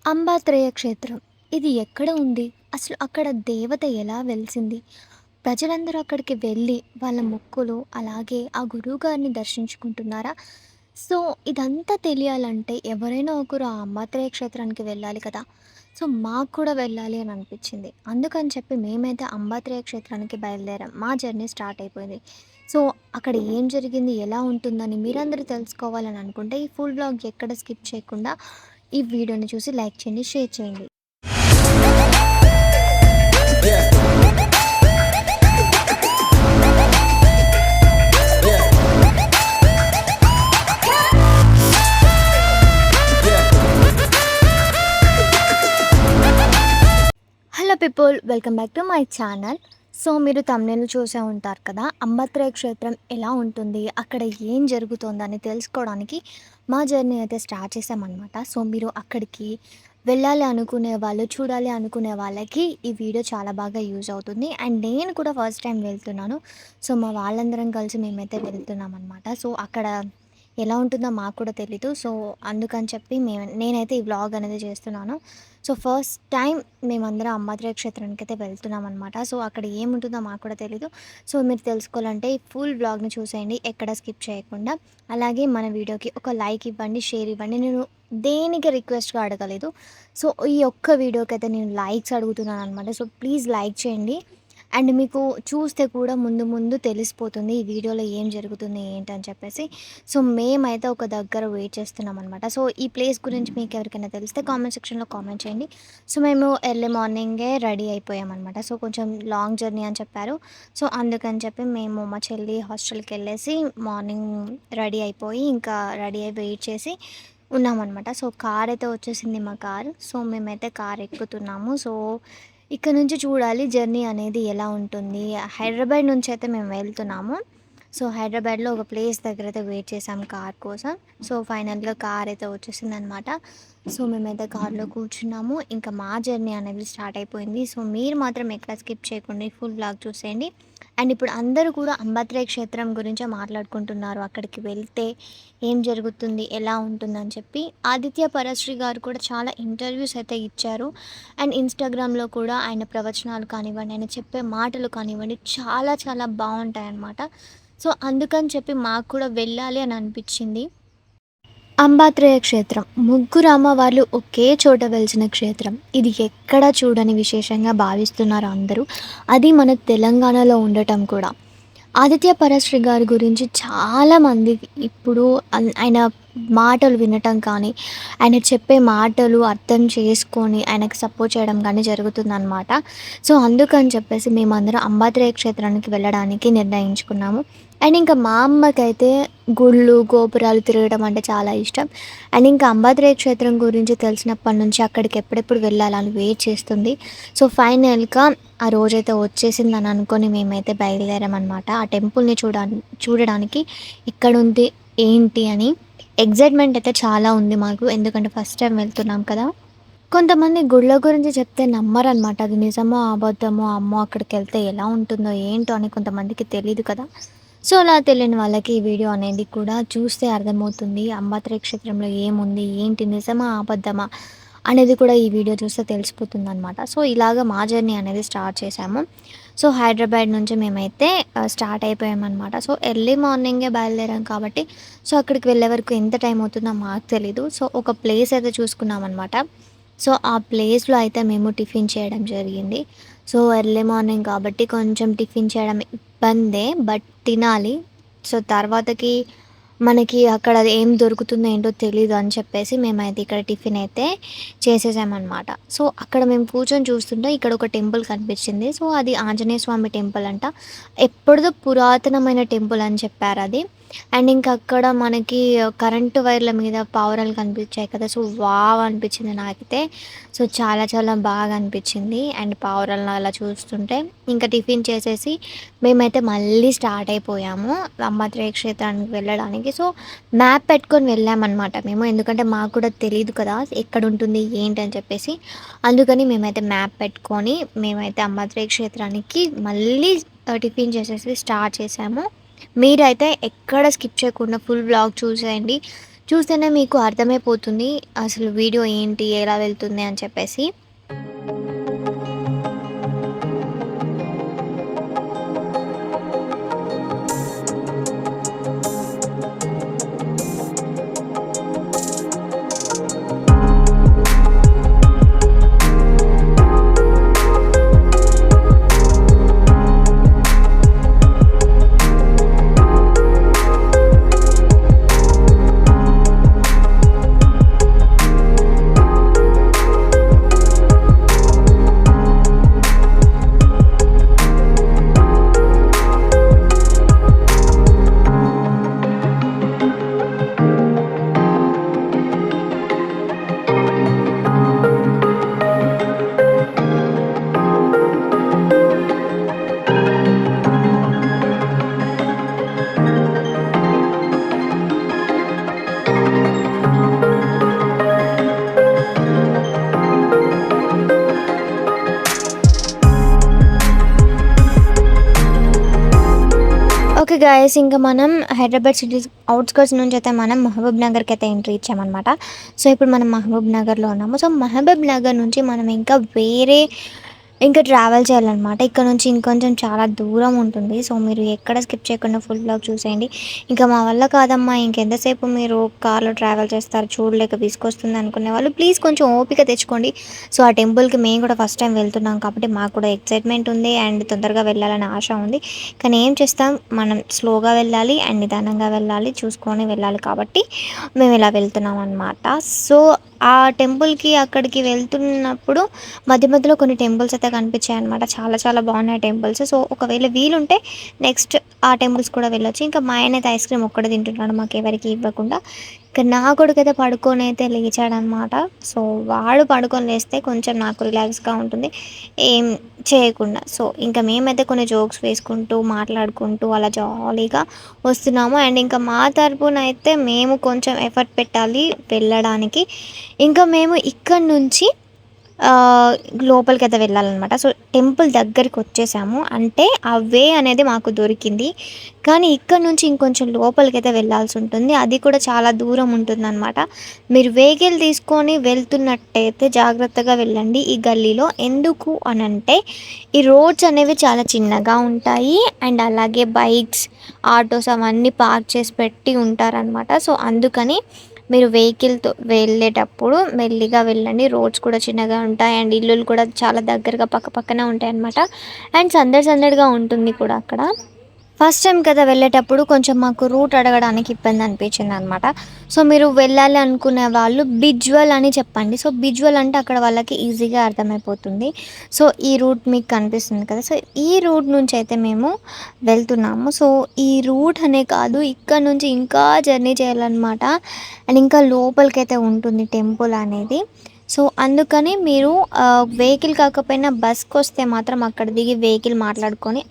అంబాత్రేయ క్షేత్రం. ఇది ఎక్కడ ఉంది? అసలు అక్కడ దేవత ఎలా వెలిసింది? ప్రజలందరూ అక్కడికి వెళ్ళి వాళ్ళ మొక్కులు, అలాగే ఆ గురువుగారిని దర్శించుకుంటున్నారా? సో, ఇదంతా తెలియాలంటే ఎవరైనా ఒకరు ఆ అంబాత్రేయ క్షేత్రానికి వెళ్ళాలి కదా! సో, మాకు కూడా వెళ్ళాలి అని అనిపించింది. అందుకని చెప్పి మేమైతే అంబాత్రేయ క్షేత్రానికి బయలుదేరాం. మా జర్నీ స్టార్ట్ అయిపోయింది. సో, అక్కడ ఏం జరిగింది? ఎలా ఉంటుందని మీరందరూ తెలుసుకోవాలని అనుకుంటే ఈ ఫుల్ వ్లాగ్ ఎక్కడ స్కిప్ చేయకుండా ఈ వీడియోని చూసి లైక్ చేయండి, షేర్ చేయండి. Yeah, yeah. Hello people, welcome back to my channel. So మీరు తమ్నేల్ చూసే ఉంటారు కదా, అంబత్రేయ క్షేత్రం ఎలా ఉంటుంది, అక్కడ ఏం జరుగుతుందని తెలుసుకోవడానికి మా జర్నీ అయితే స్టార్ట్ చేసామన్నమాట. సో మీరు అక్కడికి వెళ్ళాలి అనుకునే వాళ్ళు, చూడాలి అనుకునే వాళ్ళకి ఈ వీడియో చాలా బాగా యూజ్ అవుతుంది. అండ్ నేను కూడా ఫస్ట్ టైం వెళ్తున్నాను. సో మా వాళ్ళందరం కలిసి మేమైతే వెళ్తున్నాం అనమాట. సో అక్కడ ఎలా ఉంటుందో మాకు కూడా తెలీదు. సో అందుకని చెప్పి నేనైతే ఈ వ్లాగ్ అనేది చేస్తున్నాను. సో ఫస్ట్ టైం మేమందరం అంబాద్రి క్షేత్రానికి అయితే వెళ్తున్నాం అనమాట. సో అక్కడ ఏముంటుందో మాకు కూడా తెలీదు. సో మీరు తెలుసుకోవాలంటే ఈ ఫుల్ వ్లాగ్ని చూసేయండి, ఎక్కడ స్కిప్ చేయకుండా. అలాగే మన వీడియోకి ఒక లైక్ ఇవ్వండి, షేర్ ఇవ్వండి. నేను దేనికి రిక్వెస్ట్గా అడగలేదు. సో ఈ ఒక్క వీడియోకి అయితే నేను లైక్స్ అడుగుతున్నాను అనమాట. సో ప్లీజ్ లైక్ చేయండి. అండ్ మీకు చూస్తే కూడా ముందు ముందు తెలిసిపోతుంది ఈ వీడియోలో ఏం జరుగుతుంది ఏంటని చెప్పేసి. సో మేమైతే ఒక దగ్గర వెయిట్ చేస్తున్నాం అనమాట. సో ఈ ప్లేస్ గురించి మీకు ఎవరికైనా తెలిస్తే కామెంట్ సెక్షన్లో కామెంట్ చేయండి. సో మేము ఎర్లీ మార్నింగే రెడీ అయిపోయామన్నమాట. సో కొంచెం లాంగ్ జర్నీ అని చెప్పారు. సో అందుకని చెప్పి మేము మా చెల్లి హాస్టల్కి వెళ్ళేసి మార్నింగ్ రెడీ అయిపోయి ఇంకా రెడీ అయి వెయిట్ చేసి ఉన్నామన్నమాట. సో కార్ అయితే వచ్చేసింది మా కార్. సో మేమైతే కార్ ఎక్కుతున్నాము. సో ఇక్కడ నుంచి చూడాలి జర్నీ అనేది ఎలా ఉంటుంది. హైదరాబాద్ నుంచి అయితే మేము వెళ్తున్నాము. సో హైదరాబాద్లో ఒక ప్లేస్ దగ్గర అయితే వెయిట్ చేసాం కార్ కోసం. సో ఫైనల్గా కార్ అయితే వచ్చేసిందనమాట. సో మేమైతే కార్లో కూర్చున్నాము. ఇంకా మా జర్నీ అనేది స్టార్ట్ అయిపోయింది. సో మీరు మాత్రం ఎక్కడ స్కిప్ చేయకుండా ఫుల్ బ్లాగ్ చూసేయండి. అండ్ ఇప్పుడు అందరూ కూడా అంబాత్రేయ క్షేత్రం గురించే మాట్లాడుకుంటున్నారు. అక్కడికి వెళ్తే ఏం జరుగుతుంది, ఎలా ఉంటుందని చెప్పి. ఆదిత్య పరశ్రీ గారు కూడా చాలా ఇంటర్వ్యూస్ అయితే ఇచ్చారు. అండ్ ఇన్స్టాగ్రామ్లో కూడా ఆయన ప్రవచనాలు కానివ్వండి, ఆయన చెప్పే మాటలు కానివ్వండి, చాలా చాలా బాగుంటాయి అన్నమాట. సో అందుకని చెప్పి మాకు కూడా వెళ్ళాలి అని అనిపించింది. అంబాత్రేయ క్షేత్రం ముగ్గురు అమ్మవార్లు ఒకే చోట వెలిసిన క్షేత్రం. ఇది ఎక్కడా చూడని విశేషంగా భావిస్తున్నారు అందరూ. అది మన తెలంగాణలో ఉండటం కూడా. ఆదిత్య పరశ్రీ గారి గురించి చాలామంది ఇప్పుడు ఆయన మాటలు వినటం కానీ, ఆయన చెప్పే మాటలు అర్థం చేసుకొని ఆయనకు సపోర్ట్ చేయడం కానీ జరుగుతుందన్నమాట. సో అందుకని చెప్పేసి మేమందరం అంబాత్రేయ క్షేత్రానికి వెళ్ళడానికి నిర్ణయించుకున్నాము. అండ్ ఇంకా మా అమ్మకైతే గుళ్ళు గోపురాలు తిరగడం అంటే చాలా ఇష్టం. అండ్ ఇంకా అంబాత్రేయ క్షేత్రం గురించి తెలిసినప్పటి నుంచి అక్కడికి ఎప్పుడెప్పుడు వెళ్ళాలని వెయిట్ చేస్తుంది. సో ఫైనల్గా ఆ రోజైతే వచ్చేసిందని అనుకొని మేమైతే బయలుదేరామన్నమాట. ఆ టెంపుల్ని చూడడానికి ఎక్కడుంది ఏంటి అని ఎగ్జైట్మెంట్ అయితే చాలా ఉంది మాకు. ఎందుకంటే ఫస్ట్ టైం వెళ్తున్నాం కదా. కొంతమంది గుళ్ళ గురించి చెప్తే నమ్మరనమాట. అది నిజమో అబద్ధమో, అమ్మో అక్కడికి వెళ్తే ఎలా ఉంటుందో ఏంటో అని కొంతమందికి తెలియదు కదా. సో అలా తెలియని వాళ్ళకి ఈ వీడియో అనేది కూడా చూస్తే అర్థమవుతుంది. అంబాత్రేయ క్షేత్రంలో ఏముంది, ఏంటి, నిజమా అబద్ధమా అనేది కూడా ఈ వీడియో చూస్తే తెలిసిపోతుంది అనమాట. సో ఇలాగ మా జర్నీ అనేది స్టార్ట్ చేసాము. సో హైదరాబాద్ నుంచి మేమైతే స్టార్ట్ అయిపోయామన్నమాట. సో ఎర్లీ మార్నింగే బయలుదేరాం కాబట్టి సో అక్కడికి వెళ్ళే వరకు ఎంత టైం అవుతుందో మాకు తెలీదు. సో ఒక ప్లేస్ అయితే చూసుకున్నామన్నమాట. సో ఆ ప్లేస్లో అయితే మేము టిఫిన్ చేయడం జరిగింది. సో ఎర్లీ మార్నింగ్ కాబట్టి కొంచెం టిఫిన్ చేయడం ఇబ్బందే, బట్ తినాలి. సో తర్వాతకి మనకి అక్కడ ఏం దొరుకుతుందో ఏంటో తెలీదు అని చెప్పేసి మేమైతే ఇక్కడ టిఫిన్ అయితే చేసేసామన్నమాట. సో అక్కడ మేము కూర్చొని చూస్తుంటే ఇక్కడ ఒక టెంపుల్ కనిపించింది. సో అది ఆంజనేయ స్వామి టెంపుల్ అంట. ఎప్పటిదో పురాతనమైన టెంపుల్ అని చెప్పారు అది. అండ్ ఇంకా అక్కడ మనకి కరెంటు వైర్ల మీద పావురాలు కనిపించాయి కదా. సో వావ్ అనిపించింది నాకైతే. సో చాలా చాలా బాగా అనిపించింది. అండ్ పావురాలను అలా చూస్తుంటే ఇంకా టిఫిన్ చేసేసి మేమైతే మళ్ళీ స్టార్ట్ అయిపోయాము అంబాత్రేయ క్షేత్రానికి వెళ్ళడానికి. సో మ్యాప్ పెట్టుకొని వెళ్ళామన్నమాట మేము. ఎందుకంటే మాకు కూడా తెలియదు కదా ఎక్కడ ఉంటుంది ఏంటి అని చెప్పేసి. అందుకని మేమైతే మ్యాప్ పెట్టుకొని మేమైతే అంబాత్రేయ క్షేత్రానికి మళ్ళీ టిఫిన్ చేసేసి స్టార్ట్ చేసాము. మీరైతే ఎక్కడ స్కిప్ చేయకుండా ఫుల్ వ్లాగ్ చూసేయండి. చూస్తేనే మీకు అర్థమైపోతుంది అసలు వీడియో ఏంటి, ఎలా వెళ్తుంది అని చెప్పేసి. ఓకే గాయస్, ఇంకా మనం హైదరాబాద్ సిటీ అవుట్స్కర్ట్స్ నుంచి అయితే మనం మహబూబ్ నగర్కి అయితే ఎంట్రీ ఇచ్చామన్నమాట. సో ఇప్పుడు మనం మహబూబ్ నగర్లో ఉన్నాము. సో మహబూబ్ నగర్ నుంచి మనం ఇంకా ట్రావెల్ చేయాలన్నమాట. ఇక్కడ నుంచి ఇంకొంచెం చాలా దూరం ఉంటుంది. సో మీరు ఎక్కడ స్కిప్ చేయకుండా ఫుల్ బ్లాగ్ చూసేయండి. ఇంకా మా వల్ల కాదమ్మా, ఇంకెంతసేపు మీరు కార్లో ట్రావెల్ చేస్తారు, చూడలేక విసుకొస్తుంది అనుకునే వాళ్ళు ప్లీజ్ కొంచెం ఓపిక తెచ్చుకోండి. సో ఆ టెంపుల్కి మేము కూడా ఫస్ట్ టైం వెళ్తున్నాం కాబట్టి మాకు కూడా ఎక్సైట్మెంట్ ఉంది అండ్ తొందరగా వెళ్ళాలని ఆశ ఉంది. కానీ ఏం చేస్తాం, మనం స్లోగా వెళ్ళాలి అండ్ నిదానంగా వెళ్ళాలి, చూసుకొని వెళ్ళాలి కాబట్టి మేము ఇలా వెళ్తున్నాం అనమాట. సో ఆ టెంపుల్కి అక్కడికి వెళ్తున్నప్పుడు మధ్య మధ్యలో కొన్ని టెంపుల్స్ అయితే కనిపించాయి అనమాట. చాలా చాలా బాగున్నాయి టెంపుల్స్. సో ఒకవేళ వీలుంటే నెక్స్ట్ ఆ టెంపుల్స్ కూడా వెళ్ళొచ్చు. ఇంకా మా ఆయన అయితే ఐస్ క్రీమ్ ఒక్కడే తింటున్నాడు, మాకు ఎవరికి ఇవ్వకుండా. ఇంకా నా కొడుకు అయితే పడుకొని అయితే లేచాడనమాట. సో వాడు పడుకొని లేస్తే కొంచెం నాకు రిలాక్స్గా ఉంటుంది ఏం చేయకుండా. సో ఇంకా మేమైతే కొన్ని జోక్స్ వేసుకుంటూ మాట్లాడుకుంటూ అలా జాలీగా వస్తున్నాము. అండ్ ఇంకా మా తరపున అయితే మేము కొంచెం ఎఫర్ట్ పెట్టాలి వెళ్ళడానికి. ఇంకా మేము ఇక్కడ నుంచి లోపలికైతే వెళ్ళాలన్నమాట. సో టెంపుల్ దగ్గరికి వచ్చేసాము అంటే ఆ వే అనేది మాకు దొరికింది. కానీ ఇక్కడ నుంచి ఇంకొంచెం లోపలికైతే వెళ్ళాల్సి ఉంటుంది, అది కూడా చాలా దూరం ఉంటుందన్నమాట. మీరు వెహికల్ తీసుకొని వెళ్తున్నట్టయితే జాగ్రత్తగా వెళ్ళండి ఈ గల్లీలో. ఎందుకు అనంటే ఈ రోడ్స్ అనేవి చాలా చిన్నగా ఉంటాయి అండ్ అలాగే బైక్స్, ఆటోస్ అవన్నీ పార్క్ చేసి పెట్టి ఉంటారనమాట. సో అందుకని మీరు వెహికల్తో వెళ్ళేటప్పుడు మెల్లిగా వెళ్ళండి. రోడ్స్ కూడా చిన్నగా ఉంటాయి అండ్ ఇల్లులు కూడా చాలా దగ్గరగా పక్క పక్కన ఉంటాయి అన్నమాట. అండ్ సందడిగా ఉంటుంది కూడా అక్కడ. ఫస్ట్ టైం కదా వెళ్ళేటప్పుడు కొంచెం మాకు రూట్ అడగడానికి ఇబ్బంది అనిపించింది అనమాట. సో మీరు వెళ్ళాలి అనుకునే వాళ్ళు బిజ్వల్ అని చెప్పండి. సో బిజ్వల్ అంటే అక్కడ వాళ్ళకి ఈజీగా అర్థమైపోతుంది. సో ఈ రూట్ మీకు కనిపిస్తుంది కదా, సో ఈ రూట్ నుంచి అయితే మేము వెళ్తున్నాము. సో ఈ రూట్ అనే కాదు, ఇక్కడ నుంచి ఇంకా జర్నీ చేయాలన్నమాట. అండ్ ఇంకా లోపలికైతే ఉంటుంది టెంపుల్ అనేది. సో అందుకని మీరు వెహికల్ కాకపోయినా బస్కి వస్తే మాత్రం అక్కడ దిగి వెహికల్ మాట్లాడుకొని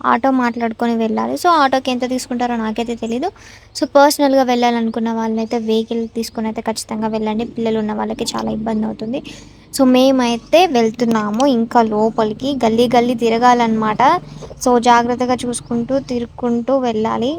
ఆటో మాట్లాడుకొని వెళ్ళాలి. సో ఆటోకి ఎంత తీసుకుంటారో నాకైతే తెలీదు. సో పర్సనల్గా వెళ్ళాలనుకున్న వాళ్ళైతే వెహికల్ తీసుకుని అయితే ఖచ్చితంగా వెళ్ళండి. పిల్లలు ఉన్న వాళ్ళకి చాలా ఇబ్బంది అవుతుంది. సో మేమైతే వెళ్తున్నాము ఇంకా లోపలికి. గల్లీ తిరగాలన్నమాట. సో జాగ్రత్తగా చూసుకుంటూ తిరుక్కుంటూ వెళ్ళాలి.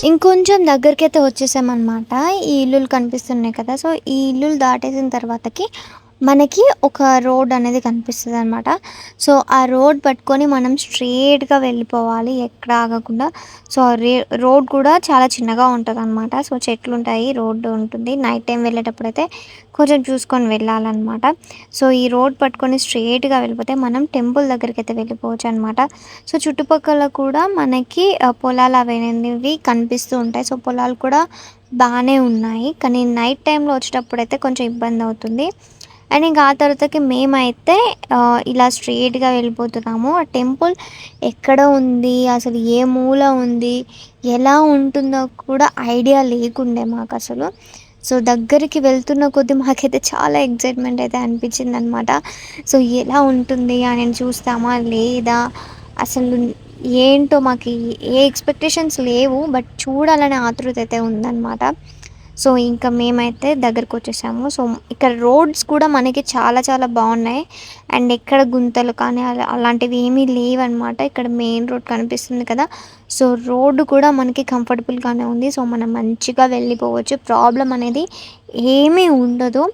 ఇంకొంచెం దగ్గరికైతే వచ్చేసామన్నమాట. ఈ ఇల్లులు కనిపిస్తున్నాయి కదా, సో ఈ ఇల్లులు దాటేసిన తర్వాతకి మనకి ఒక రోడ్ అనేది కనిపిస్తదనమాట. సో, ఆ రోడ్ పట్టుకొని మనం స్ట్రెయిట్‌గా వెళ్ళిపోవాలి ఎక్కడ ఆగకుండా. సో, రోడ్ కూడా చాలా చిన్నగా ఉంటదనమాట. సో, చెట్లుంటాయి, రోడ్డు ఉంటుంది. నైట్ టైమ్ వెళ్ళేటప్పుడైతే కొంచెం చూసుకొని వెళ్ళాలనమాట. సో, ఈ రోడ్ పట్టుకొని స్ట్రెయిట్‌గా వెళ్ళిపోతే మనం టెంపుల్ దగ్గరికైతే వెళ్ళిపోవచ్చనమాట. సో, చుట్టుపక్కల కూడా మనకి పొలాలు అవనేవి కనిపిస్తూ ఉంటాయి. సో, పొలాలు కూడా బానే ఉన్నాయి. కానీ నైట్ టైమ్‌లో వచ్చేటప్పుడైతే కొంచెం ఇబ్బందవుతుంది. అండ్ ఇంకా ఆ తర్వాతకి మేమైతే ఇలా స్ట్రెయిట్‌గా వెళ్ళిపోతున్నాము. ఆ టెంపుల్ ఎక్కడ ఉంది? అసలు ఏ మూల ఉంది? ఎలా ఉంటుందో కూడా ఐడియా లేకుండే మాకసలు. సో, దగ్గరికి వెళ్తున్న కొద్దీ మాకైతే చాలా ఎక్సైట్‌మెంట్ అయితే అనిపించిందనమాట. సో, ఎలా ఉంటుంది అని చూస్తామా? లేదా? అసలు ఏంటో మాకి ఏ ఎక్స్‌పెక్టేషన్స్ లేవు. బట్ చూడాలనే ఆతృత అయితే ఉందనమాట. సో, ఇంకా మేమైతే దగ్గరకొచ్చేసాము. సో, ఇక్కడ రోడ్స్ కూడా మనకి చాలా చాలా బావున్నాయి. అండ్ ఎక్కడ గుంతలు కానీ అలాంటివి ఏమీ లేవనమాట. ఇక్కడ మెయిన్ రోడ్ కనిపిస్తుంది కదా! సో, రోడ్డు కూడా మనకి కంఫర్టబుల్‌గానే ఉంది. సో, మనం మంచిగా వెళ్ళిపోవచ్చు. ప్రాబ్లమ్ అనేది ఏమీ ఉండదు.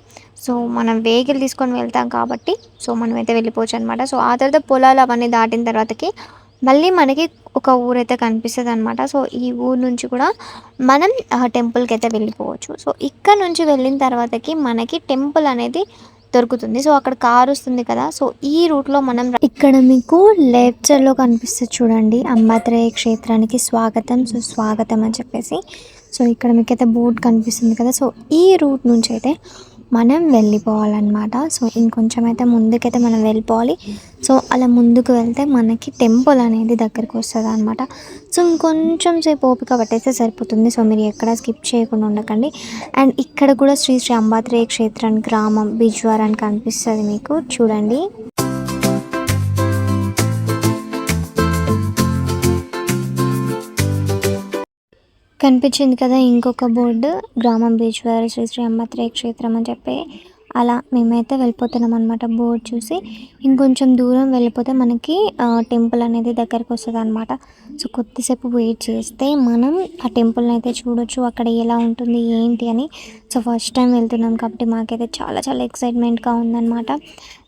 సో, మనం వెహికల్ తీసుకొని వెళ్తాం కాబట్టి సో, మనమైతే వెళ్ళిపోవచ్చనమాట. సో, ఆ తర్వాత పొలాలు అవన్నీ దాటిన తర్వాతకి మళ్ళీ మనకి ఒక ఊరైతే కనిపిస్తదనమాట. సో, ఈ ఊరు నుంచి కూడా మనం టెంపుల్‌కైతే వెళ్ళిపోవచ్చు. సో, ఇక్కడ నుంచి వెళ్ళిన తర్వాతకి మనకి టెంపుల్ అనేది దొరుకుతుంది. సో, అక్కడ కారొస్తుంది కదా! సో, ఈ రూట్‌లో మనం ఇక్కడ మీకు లెఫ్ట్ సైడ్‌లో కనిపిస్తది చూడండి. అంబాత్రేయ క్షేత్రానికి స్వాగతం, సుస్వాగతం అని చెప్పేసి. సో, ఇక్కడ మీకైతే బోర్డ్ కనిపిస్తుంది కదా! సో, ఈ రూట్ నుంచయితే మనం వెళ్ళిపోవాలన్నమాట. సో, ఇంకొంచెం అయితే ముందుకైతే మనం వెళ్ళిపోవాలి. సో, అలా ముందుకు వెళ్తే మనకి టెంపుల్ అనేది దగ్గరికి వస్తదనమాట. సో, ఇంకొంచెం సేపు ఓపిక పట్టేస్తే సరిపోతుంది. సో, మీరు ఎక్కడ స్కిప్ చేయకుండా ఉండకండి. అండ్ ఇక్కడ కూడా శ్రీ శ్రీ అంబాత్రేయ క్షేత్రం గ్రామం బిజ్వార్ అని కనిపిస్తది మీకు చూడండి. కనిపించింది కదా ఇంకొక బోర్డు గ్రామం బిజ్వార్ శ్రీ శ్రీ అంబాత్రేయ క్షేత్రం అని చెప్పి అలా మేమైతే వెళ్ళిపోతున్నాం అనమాట. బోర్డ్ చూసి ఇంకొంచెం దూరం వెళ్ళిపోతే మనకి టెంపుల్ అనేది దగ్గరికి వస్తదనమాట. సో, కొద్దిసేపు వెయిట్ చేస్తే మనం ఆ టెంపుల్‌ని అయితే చూడొచ్చు. అక్కడ ఎలా ఉంటుంది ఏంటి అని. సో, ఫస్ట్ టైం వెళ్తున్నాం కాబట్టి మాకైతే చాలా చాలా ఎక్సైట్‌మెంట్‌గా ఉందనమాట.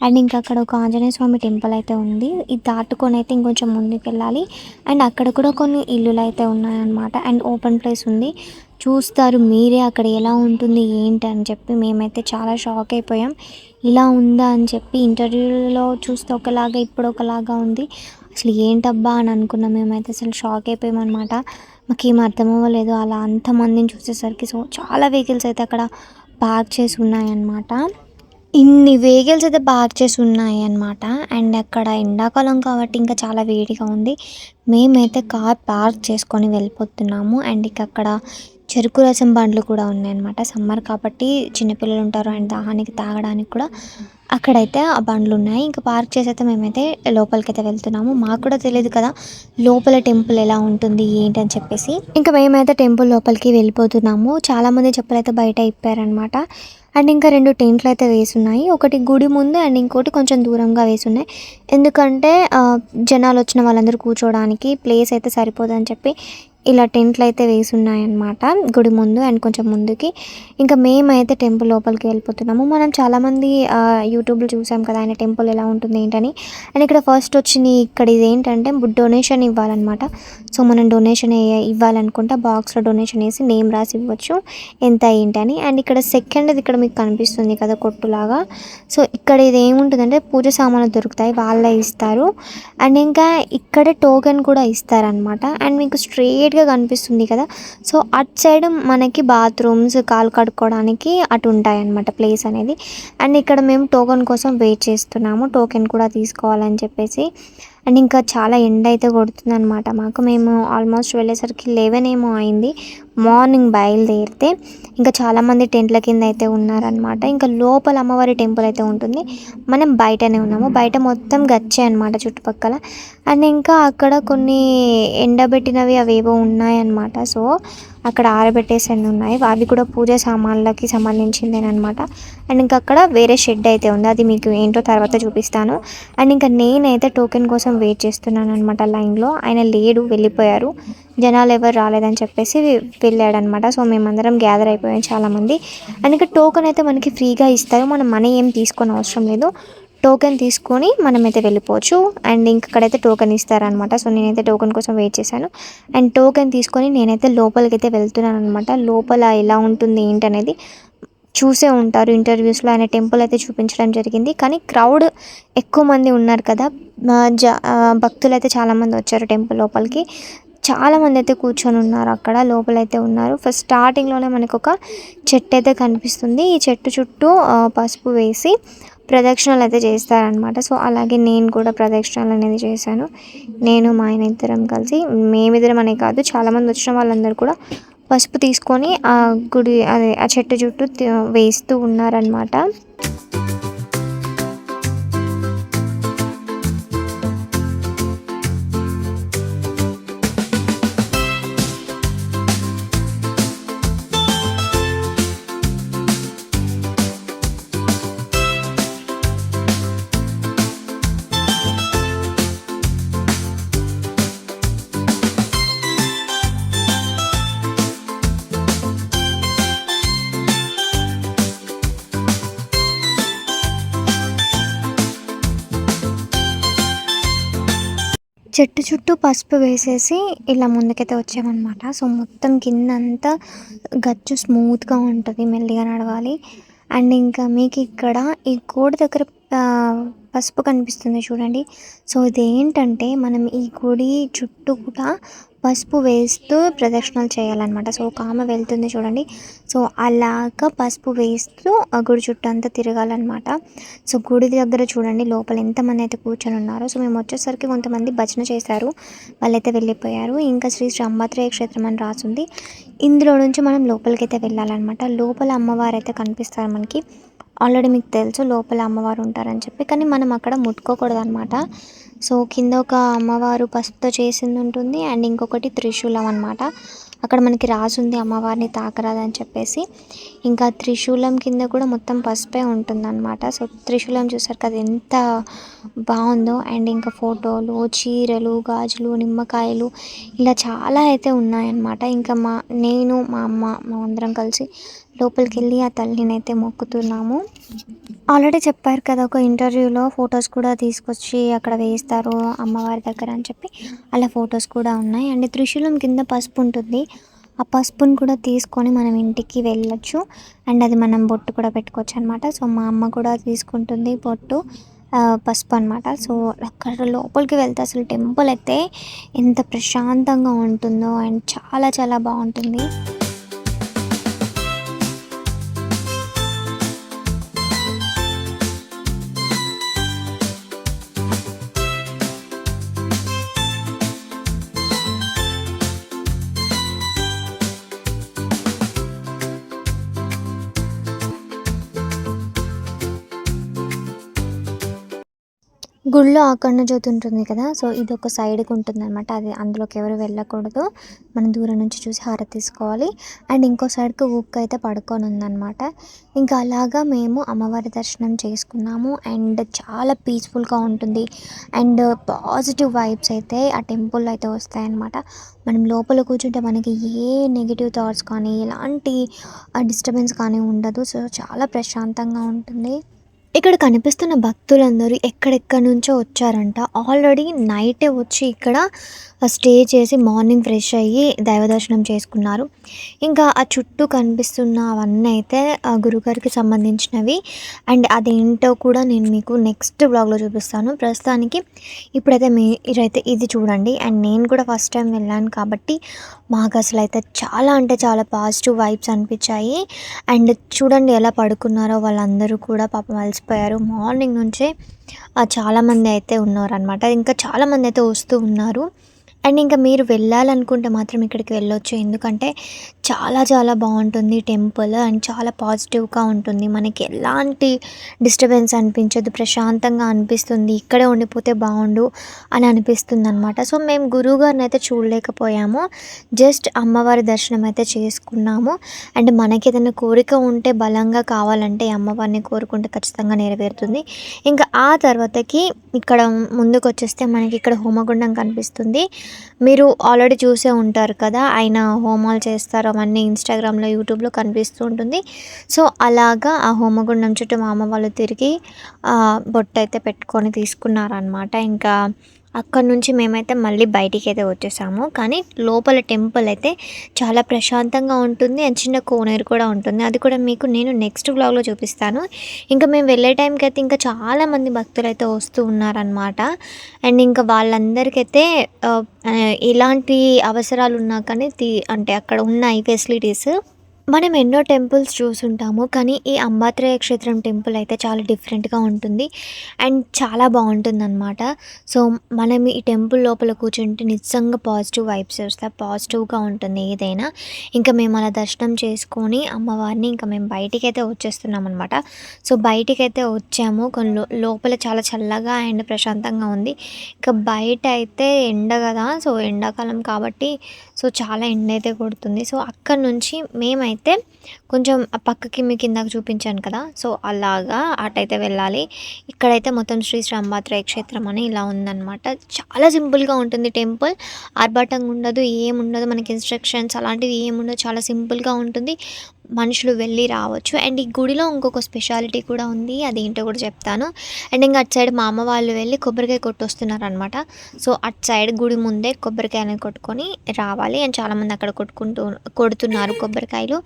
అండ్ ఇంకా అక్కడ ఒక ఆంజనేయ స్వామి టెంపుల్ అయితే ఉంది. ఇది దాటుకొని అయితే ఇంకొంచెం ముందుకెళ్ళాలి. అండ్ అక్కడ కూడా కొన్ని ఇల్లులైతే ఉన్నాయన్నమాట. అండ్ ఓపెన్ ప్లేస్ ఉంది. చూస్తారు మీరే అక్కడ ఎలా ఉంటుంది ఏంటి అని చెప్పి. మేమైతే చాలా షాక్ అయిపోయాం. ఇలా ఉందా అని చెప్పి ఇంటర్వ్యూలో చూస్తే ఒకలాగా ఇప్పుడు ఒకలాగా ఉంది. అసలు ఏంటబ్బా అని అనుకున్నాం. మేమైతే అసలు షాక్ అయిపోయామన్నమాట. మాకేం అర్థం అవ్వలేదు అలా అంతమందిని చూసేసరికి. సో, చాలా వెహికల్స్ అయితే అక్కడ పార్క్ చేసి ఉన్నాయన్నమాట. ఇన్ని వెహికల్స్ అయితే పార్క్ చేసి ఉన్నాయన్నమాట. అండ్ అక్కడ ఎండాకాలం కాబట్టి ఇంకా చాలా వేడిగా ఉంది. మేమైతే కార్ పార్క్ చేసుకొని వెళ్ళిపోతున్నాము. అండ్ ఇక అక్కడ చెరుకు రసం బండ్లు కూడా ఉన్నాయన్నమాట. సమ్మర్ కాబట్టి చిన్నపిల్లలు ఉంటారు అండ్ దాహానికి తాగడానికి కూడా అక్కడైతే ఆ బండ్లు ఉన్నాయి. ఇంకా పార్క్ చేసి అయితే మేమైతే లోపలికైతే వెళ్తున్నాము. మాకు కూడా తెలియదు కదా లోపల టెంపుల్ ఎలా ఉంటుంది ఏంటి అని చెప్పేసి. ఇంకా మేమైతే టెంపుల్ లోపలికి వెళ్ళిపోతున్నాము. చాలామంది చెప్పులైతే బయట ఇప్పారనమాట. అండ్ ఇంకా 2 టెంట్లు అయితే వేసున్నాయి. ఒకటి గుడి ముందు అండ్ ఇంకోటి కొంచెం దూరంగా వేసున్నాయి. ఎందుకంటే జనాలు వచ్చిన వాళ్ళందరూ కూర్చోవడానికి ప్లేస్ అయితే సరిపోదని చెప్పి ఇలా టెంట్లు అయితే వేసున్నాయన్నమాట గుడి ముందు అండ్ కొంచెం ముందుకి. ఇంకా మేమైతే టెంపుల్ లోపలికి వెళ్ళిపోతున్నాము. మనం చాలామంది యూట్యూబ్లో చూసాం కదా ఆయన టెంపుల్ ఎలా ఉంటుంది ఏంటని. అండ్ ఇక్కడ ఫస్ట్ వచ్చింది ఇక్కడ ఇదేంటంటే డొనేషన్ ఇవ్వాలన్నమాట. సో, మనం డొనేషన్ ఇవ్వాలనుకుంటే బాక్స్లో డొనేషన్ వేసి నేమ్ రాసి ఇవ్వచ్చు ఎంత ఏంటని. అండ్ ఇక్కడ సెకండ్ది ఇక్కడ మీకు కనిపిస్తుంది కదా కొట్టులాగా. సో, ఇక్కడ ఇది ఏముంటుందంటే పూజ సామాన్లు దొరుకుతాయి వాళ్ళే ఇస్తారు. అండ్ ఇంకా ఇక్కడే టోకెన్ కూడా ఇస్తారనమాట. అండ్ మీకు స్ట్రేట్‌గా కనిపిస్తుంది కదా. సో, అటు సైడ్ మనకి బాత్రూమ్స్ కాళ్ళు కడుక్కోవడానికి అటు ఉంటాయన్నమాట ప్లేస్ అనేది. అండ్ ఇక్కడ మేము టోకెన్ కోసం వెయిట్ చేస్తున్నాము. టోకెన్ కూడా తీసుకోవాలని చెప్పేసి. అండ్ ఇంకా చాలా ఎండ అయితే కొడుతుందనమాట మాకు. మేము ఆల్మోస్ట్ వెళ్ళేసరికి 11 ఏమో అయింది మార్నింగ్ బయలుదేరితే. ఇంకా చాలామంది టెంట్ల కింద అయితే ఉన్నారనమాట. ఇంకా లోపల అమ్మవారి టెంపుల్ అయితే ఉంటుంది. మనం బయటనే ఉన్నాము. బయట మొత్తం గచ్చే అనమాట చుట్టుపక్కల. అండ్ ఇంకా అక్కడ కొన్ని ఎండబెట్టినవి అవేవో ఉన్నాయన్నమాట. సో, అక్కడ ఆరబెట్టేసన్ని ఉన్నాయి. అవి కూడా పూజ సామాన్లకి సంబంధించిందేనమాట. అండ్ ఇంకా అక్కడ వేరే షెడ్ అయితే ఉంది. అది మీకు ఏంటో తర్వాత చూపిస్తాను. అండ్ ఇంకా నేనైతే టోకెన్ కోసం వెయిట్ చేస్తున్నాను అనమాట లైన్లో. ఆయన లేడు, వెళ్ళిపోయారు. జనాలు ఎవరు రాలేదని చెప్పేసి వెళ్ళాడనమాట. సో మేమందరం గ్యాదర్ అయిపోయాం చాలామంది. అండ్ ఇంకా టోకెన్ అయితే మనకి ఫ్రీగా ఇస్తారు. మనం మనీ ఏం తీసుకొని అవసరం లేదు. టోకెన్ తీసుకొని మనమైతే వెళ్ళిపోవచ్చు. అండ్ ఇంకక్కడైతే టోకెన్ ఇస్తారనమాట. సో నేనైతే టోకెన్ కోసం వెయిట్ చేశాను. అండ్ టోకెన్ తీసుకొని నేనైతే లోపలికైతే వెళ్తున్నాను అనమాట. లోపల ఎలా ఉంటుంది ఏంటనేది చూసే ఉంటారు ఇంటర్వ్యూస్లో. ఆయన టెంపుల్ అయితే చూపించడం జరిగింది. కానీ క్రౌడ్ ఎక్కువ మంది ఉన్నారు కదా, భక్తులు అయితే చాలామంది వచ్చారు టెంపుల్ లోపలికి. చాలామంది అయితే కూర్చొని ఉన్నారు అక్కడ, లోపలైతే ఉన్నారు. ఫస్ట్ స్టార్టింగ్లోనే మనకు ఒక చెట్టు అయితే కనిపిస్తుంది. ఈ చెట్టు చుట్టూ పసుపు వేసి ప్రదక్షిణలు అయితే చేస్తారనమాట. సో అలాగే నేను కూడా ప్రదక్షిణలు అనేది చేశాను. నేను మా ఆయన ఇద్దరం కలిసి, మేమిద్దరం అనే కాదు, చాలామంది వచ్చిన వాళ్ళందరూ కూడా పసుపు తీసుకొని ఆ గుడి అదే ఆ చెట్టు చుట్టూ వేస్తూ ఉన్నారనమాట. చెట్టు చుట్టూ పసుపు వేసేసి ఇలా ముందుకైతే వచ్చామన్నమాట. సో మొత్తం కిందంతా గచ్చు స్మూత్గా ఉంటుంది, మెల్లిగా నడవాలి. అండ్ ఇంకా మీకు ఇక్కడ ఈ గోడ దగ్గర పసుపు కనిపిస్తుంది చూడండి. సో ఇదేంటంటే మనం ఈ గుడి చుట్టూ కూడా పసుపు వేస్తూ ప్రదక్షిణలు చేయాలన్నమాట. సో ఒక ఆమె వెళ్తుంది చూడండి. సో అలాగా పసుపు వేస్తూ ఆ గుడి చుట్టూ అంతా తిరగాలన్నమాట. సో గుడి దగ్గర చూడండి లోపల ఎంతమంది అయితే కూర్చొని ఉన్నారో. సో మేము వచ్చేసరికి కొంతమంది భజన చేశారు, వాళ్ళైతే వెళ్ళిపోయారు. ఇంకా శ్రీ అంబత్రేయ క్షేత్రం అని రాసుంది. ఇందులో నుంచి మనం లోపలికైతే వెళ్ళాలన్నమాట. లోపల అమ్మవారు అయితే కనిపిస్తారు మనకి. ఆల్రెడీ మీకు తెలుసు లోపల అమ్మవారు ఉంటారని చెప్పి, కానీ మనం అక్కడ ముట్టుకోకూడదు అనమాట. సో కింద ఒక అమ్మవారు పసుపుతో చేసింది ఉంటుంది. అండ్ ఇంకొకటి త్రిశూలం అనమాట. అక్కడ మనకి రాసుంది అమ్మవారిని తాకరాదని చెప్పేసి. ఇంకా త్రిశూలం కింద కూడా మొత్తం పసుపే ఉంటుందన్నమాట. సో త్రిశూలం చూసారు కదా ఎంత బాగుందో. అండ్ ఇంకా ఫోటోలు, చీరలు, గాజులు, నిమ్మకాయలు ఇలా చాలా అయితే ఉన్నాయన్నమాట. ఇంకా నేను మా అమ్మ మా అందరం కలిసి లోపలికి వెళ్ళి ఆ తల్లిని అయితే మొక్కుతున్నాము. ఆల్రెడీ చెప్పారు కదా ఒక ఇంటర్వ్యూలో, ఫొటోస్ కూడా తీసుకొచ్చి అక్కడ వేస్తారు అమ్మవారి దగ్గర అని చెప్పి. అలా ఫొటోస్ కూడా ఉన్నాయి. అండ్ త్రిశూలం కింద పసుపు ఉంటుంది. ఆ పసుపుని కూడా తీసుకొని మనం ఇంటికి వెళ్ళొచ్చు. అండ్ అది మనం బొట్టు కూడా పెట్టుకోవచ్చు అనమాట. సో మా అమ్మ కూడా తీసుకుంటుంది బొట్టు, పసుపు అనమాట. సో అక్కడ లోపలికి వెళ్తే అసలు టెంపుల్ అయితే ఎంత ప్రశాంతంగా ఉంటుందో అండ్ చాలా చాలా బాగుంటుంది. గుళ్ళో ఆకర్ణ జ్యోతి ఉంటుంది కదా, సో ఇది ఒక సైడ్కి ఉంటుందన్నమాట. అది అందులోకి ఎవరు వెళ్ళకూడదు, మనం దూరం నుంచి చూసి హారతి తీసుకోవాలి. అండ్ ఇంకో సైడ్కి ఊక్క అయితే పడుకొని ఉందన్నమాట. ఇంకా అలాగా మేము అమ్మవారి దర్శనం చేసుకున్నాము. అండ్ చాలా పీస్ఫుల్గా ఉంటుంది. అండ్ పాజిటివ్ వైబ్స్ అయితే ఆ టెంపుల్లో అయితే వస్తాయన్నమాట. మనం లోపల కూర్చుంటే మనకి ఏ నెగిటివ్ థాట్స్ కానీ ఎలాంటి డిస్టర్బెన్స్ కానీ ఉండదు. సో చాలా ప్రశాంతంగా ఉంటుంది. ఇక్కడ కనిపిస్తున్న భక్తులందరూ ఎక్కడెక్కడి నుంచో వచ్చారంట. ఆల్రెడీ నైటే వచ్చి ఇక్కడ స్టే చేసి మార్నింగ్ ఫ్రెష్ అయ్యి దైవ దర్శనం చేసుకున్నారు. ఇంకా ఆ చుట్టూ కనిపిస్తున్న అవన్నీ అయితే గురుగారికి సంబంధించినవి. అండ్ అదేంటో కూడా నేను మీకు నెక్స్ట్ బ్లాగ్లో చూపిస్తాను. ప్రస్తుతానికి ఇప్పుడైతే మీరైతే ఇది చూడండి. అండ్ నేను కూడా ఫస్ట్ టైం వెళ్ళాను కాబట్టి మాకు అసలు అయితే చాలా అంటే చాలా పాజిటివ్ వైబ్స్ అనిపించాయి. అండ్ చూడండి ఎలా పడుకున్నారో వాళ్ళందరూ కూడా, పాపం అలసిపోయారు. మార్నింగ్ నుంచే చాలామంది అయితే ఉన్నారనమాట. ఇంకా చాలామంది అయితే వస్తూ ఉన్నారు. అండ్ ఇంకా మీరు వెళ్ళాలనుకుంటే మాత్రం ఇక్కడికి వెళ్ళొచ్చు. ఎందుకంటే చాలా చాలా బాగుంటుంది టెంపుల్ అండ్ చాలా పాజిటివ్గా ఉంటుంది. మనకి ఎలాంటి డిస్టర్బెన్స్ అనిపించదు, ప్రశాంతంగా అనిపిస్తుంది. ఇక్కడే ఉండిపోతే బాగుండు అని అనిపిస్తుంది అనమాట. సో మేము గురువుగారిని అయితే చూడలేకపోయాము, జస్ట్ అమ్మవారి దర్శనం అయితే చేసుకున్నాము. అండ్ మనకి ఏదైనా కోరిక ఉంటే బలంగా కావాలంటే ఈ అమ్మవారిని కోరుకుంటే ఖచ్చితంగా నెరవేరుతుంది. ఇంకా ఆ తర్వాతకి ఇక్కడ ముందుకు వచ్చేస్తే మనకి ఇక్కడ హోమగుండం కనిపిస్తుంది. మీరు ఆల్రెడీ చూసే ఉంటారు కదా, ఆయన హోమాలు చేస్తారు అవన్నీ ఇన్స్టాగ్రామ్లో, యూట్యూబ్లో కనిపిస్తూ ఉంటుంది. సో అలాగా ఆ హోమగుండం చుట్టూ మా అమ్మ వాళ్ళు తిరిగి బొట్టు అయితే పెట్టుకొని తీసుకున్నారనమాట. ఇంకా అక్కడ నుంచి మేమైతే మళ్ళీ బయటికి అయితే వచ్చేసాము. కానీ లోపల టెంపుల్ అయితే చాలా ప్రశాంతంగా ఉంటుంది అండ్ చిన్న కోనేరు కూడా ఉంటుంది. అది కూడా మీకు నేను నెక్స్ట్ వ్లాగ్లో చూపిస్తాను. ఇంకా మేము వెళ్ళే టైంకి అయితే ఇంకా చాలామంది భక్తులు అయితే వస్తూ ఉన్నారనమాట. అండ్ ఇంకా వాళ్ళందరికైతే ఎలాంటి అవసరాలు ఉన్నా కానీ అంటే అక్కడ ఉన్నాయి ఫెసిలిటీస్. మనం ఎన్నో టెంపుల్స్ చూసుంటాము, కానీ ఈ అంబాత్రేయ క్షేత్రం టెంపుల్ అయితే చాలా డిఫరెంట్గా ఉంటుంది అండ్ చాలా బాగుంటుందన్నమాట. సో మనం ఈ టెంపుల్ లోపల కూర్చుంటే నిజంగా పాజిటివ్ వైబ్స్ వస్తాయి, పాజిటివ్గా ఉంటుంది ఏదైనా. ఇంకా మేము అలా దర్శనం చేసుకొని అమ్మవారిని ఇంకా మేము బయటికి అయితే వచ్చేస్తున్నాం అనమాట. సో బయటికి అయితే వచ్చాము. కొన్ని లోపల చాలా చల్లగా అండ్ ప్రశాంతంగా ఉంది. ఇంకా బయట అయితే ఎండ కదా, సో ఎండాకాలం కాబట్టి సో చాలా ఎండ అయితే కొడుతుంది. సో అక్కడ నుంచి మేమైతే కొంచెం ఆ పక్కకి మీకు ఇందాక చూపించాను కదా, సో అలాగా అటైతే వెళ్ళాలి. ఇక్కడైతే మొత్తం శ్రీ అంబాత్రేయ క్షేత్రం అని ఇలా ఉందన్నమాట. చాలా సింపుల్గా ఉంటుంది టెంపుల్, ఆర్భాటంగా ఉండదు, ఏముండదు, మనకి ఇన్స్ట్రక్షన్స్ అలాంటివి ఏముండదు, చాలా సింపుల్గా ఉంటుంది. మనుషులు వెళ్ళి రావచ్చు. అండ్ ఈ గుడిలో ఇంకొక స్పెషాలిటీ కూడా ఉంది, అదేంటో కూడా చెప్తాను. అండ్ ఇంకా అటు సైడ్ మా అమ్మ వాళ్ళు వెళ్ళి కొబ్బరికాయ కొట్టొస్తున్నారు అనమాట. సో అటు సైడ్ గుడి ముందే కొబ్బరికాయ అనేది కొట్టుకొని రావాలి. అండ్ చాలామంది అక్కడ కొడుతున్నారు కొబ్బరికాయలు.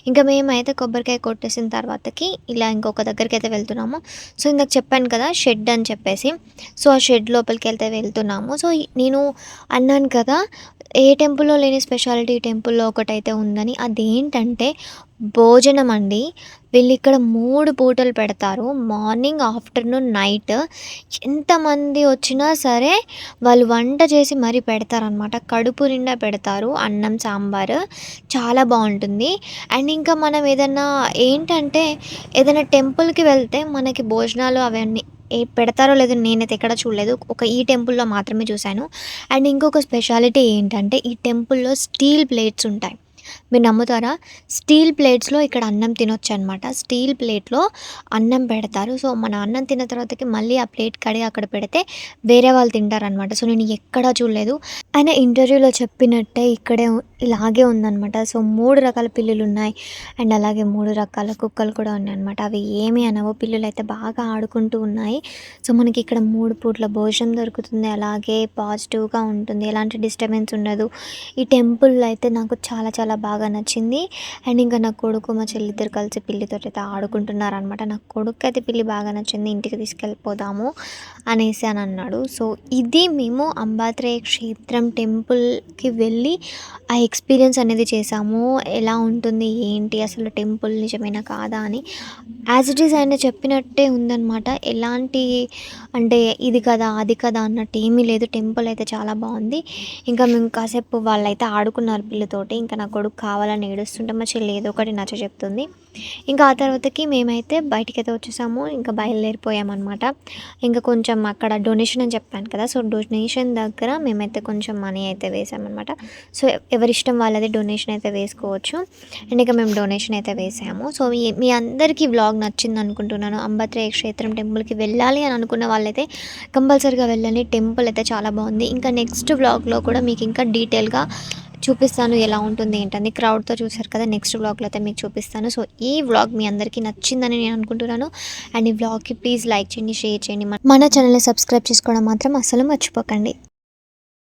ఇంకా మేమైతే కొబ్బరికాయ కొట్టేసిన తర్వాతకి ఇలా ఇంకొక దగ్గరికి అయితే వెళ్తున్నాము. సో ఇందాక చెప్పాను కదా షెడ్ అని చెప్పేసి, సో ఆ షెడ్ లోపలికి వెళ్తున్నాము. సో నేను అన్నాను కదా ఏ టెంపుల్లో లేని స్పెషాలిటీ ఈ టెంపుల్లో ఒకటైతే ఉందని, అదేంటంటే భోజనం అండి. వీళ్ళు ఇక్కడ 3 పూటలు పెడతారు, మార్నింగ్, ఆఫ్టర్నూన్, నైట్. ఎంతమంది వచ్చినా సరే వాళ్ళు వంట చేసి మరీ పెడతారనమాట. కడుపు నిండా పెడతారు, అన్నం, సాంబారు చాలా బాగుంటుంది. అండ్ ఇంకా మనం ఏదైనా ఏంటంటే ఏదైనా టెంపుల్కి వెళ్తే మనకి భోజనాలు అవన్నీ పెడతారో లేదో నేనైతే ఎక్కడ చూడలేదు, ఒక ఈ టెంపుల్లో మాత్రమే చూశాను. అండ్ ఇంకొక స్పెషాలిటీ ఏంటంటే ఈ టెంపుల్లో స్టీల్ ప్లేట్స్ ఉంటాయి. మీరు నమ్ముతారా, స్టీల్ ప్లేట్స్లో ఇక్కడ అన్నం తినొచ్చు అనమాట. స్టీల్ ప్లేట్లో అన్నం పెడతారు. సో మన అన్నం తిన్న తర్వాతకి మళ్ళీ ఆ ప్లేట్ కడిగి అక్కడ పెడితే వేరే వాళ్ళు తింటారనమాట. సో నేను ఎక్కడా చూడలేదు. ఆయన ఇంటర్వ్యూలో చెప్పినట్టే ఇక్కడే ఇలాగే ఉందన్నమాట. సో 3 రకాల పిల్లులు ఉన్నాయి అండ్ అలాగే 3 రకాల కుక్కలు కూడా ఉన్నాయి అనమాట. అవి ఏమీ అనవు, పిల్లులు అయితే బాగా ఆడుకుంటూ ఉన్నాయి. సో మనకి ఇక్కడ 3 పూట్ల భోజనం దొరుకుతుంది, అలాగే పాజిటివ్గా ఉంటుంది, ఎలాంటి డిస్టర్బెన్స్ ఉండదు. ఈ టెంపుల్ అయితే నాకు చాలా చాలా బాగా నచ్చింది. అండ్ ఇంకా నా కొడుకు మా చెల్లి ఇద్దరు కలిసి పిల్లితో అయితే ఆడుకుంటున్నారు అనమాట. నా కొడుకు అయితే పిల్లి బాగా నచ్చింది, ఇంటికి తీసుకెళ్ళిపోదాము అనేసి అని అన్నాడు. సో ఇది మేము అంబాత్రేయ క్షేత్రం టెంపుల్కి వెళ్ళి ఆ ఎక్స్పీరియన్స్ అనేది చేసాము. ఎలా ఉంటుంది ఏంటి అసలు టెంపుల్ నిజమేనా కాదా అని యాజ్ ఇట్ ఈజ్ ఆయన చెప్పినట్టే ఉందన్నమాట. ఎలాంటి అంటే ఇది కదా అది కదా అన్నట్టు ఏమీ లేదు. టెంపుల్ అయితే చాలా బాగుంది. ఇంకా మేము కాసేపు వాళ్ళైతే ఆడుకున్నారు పిల్లతోటి. ఇంకా నా కొడుకు కావాలని ఏడుస్తుంటే మా చెల్లి ఏదో ఒకటి నచ్చ చెప్తుంది. ఇంకా ఆ తర్వాతకి మేమైతే బయటికైతే వచ్చేసాము, ఇంకా బయలుదేరిపోయామన్నమాట. ఇంకా కొంచెం అక్కడ డొనేషన్ అని చెప్పాను కదా, సో డొనేషన్ దగ్గర మేమైతే కొంచెం మనీ అయితే వేసామన్నమాట. సో ఎవరిష్టం వాళ్ళది డొనేషన్ అయితే వేసుకోవచ్చు. అండ్ ఇక మేము డొనేషన్ అయితే వేసాము. సో మీ అందరికీ వ్లాగ్ నచ్చింది అనుకుంటున్నాను. అంబాత్రేయ క్షేత్రం టెంపుల్కి వెళ్ళాలి అని అనుకున్న వాళ్ళైతే కంపల్సరీగా వెళ్ళండి, టెంపుల్ అయితే చాలా బాగుంది. ఇంకా నెక్స్ట్ వ్లాగ్లో కూడా మీకు ఇంకా డీటెయిల్గా చూపిస్తాను ఎలా ఉంటుంది ఏంటని. క్రౌడ్తో చూసారు కదా, నెక్స్ట్ వ్లాగ్లో అయితే మీకు చూపిస్తాను. సో ఈ వ్లాగ్ మీ అందరికీ నచ్చిందని నేను అనుకుంటున్నాను. అండ్ ఈ వ్లాగ్కి ప్లీజ్ లైక్ చేయండి, షేర్ చేయండి, మన ఛానల్ని సబ్స్క్రైబ్ చేసుకోవడం మాత్రం అస్సలు మర్చిపోకండి.